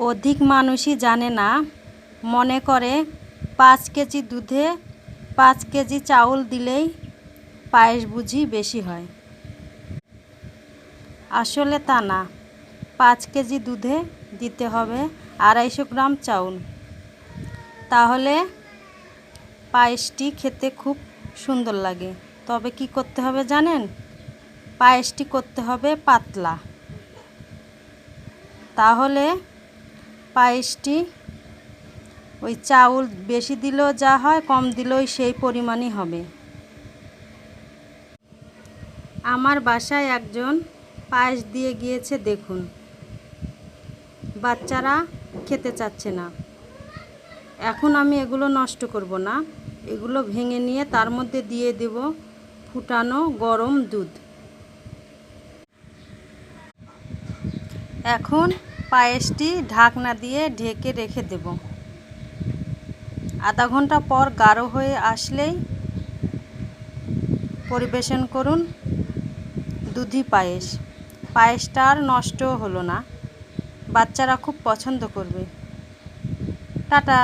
অধিক মানুষই জানে না, মনে করে 5 কেজি দুধে 5 কেজি চাউল দিলেই পায়েস বুঝি বেশি হয়। আসলে তা না। 5 কেজি দুধে দিতে হবে 250 গ্রাম চাউল। তাহলে পায়েসটি খেতে খুব সুন্দর লাগে। তবে কি করতে হবে জানেন? পায়েসটি করতে হবে পাতলা। তাহলে পায়েসটি ওই চাউল বেশি দিলেও যা হয়, কম দিলেও সেই পরিমাণই হবে। আমার বাসায় একজন পায়েস দিয়ে গিয়েছে, দেখুন। বাচ্চারা খেতে চাচ্ছে না। এখন আমি এগুলো নষ্ট করব না, এগুলো ভেঙে নিয়ে তার মধ্যে দিয়ে দেব ফুটানো গরম দুধ। এখন পায়েসটি ঢাকনা দিয়ে ঢেকে রেখে দেব। আধা ঘন্টা পর গাঢ় হয়ে আসলেই পরিবেশন করুন দুধি পায়েস। পায়েসটা আর নষ্ট হলো না, বাচ্চারা খুব পছন্দ করবে। টাটা।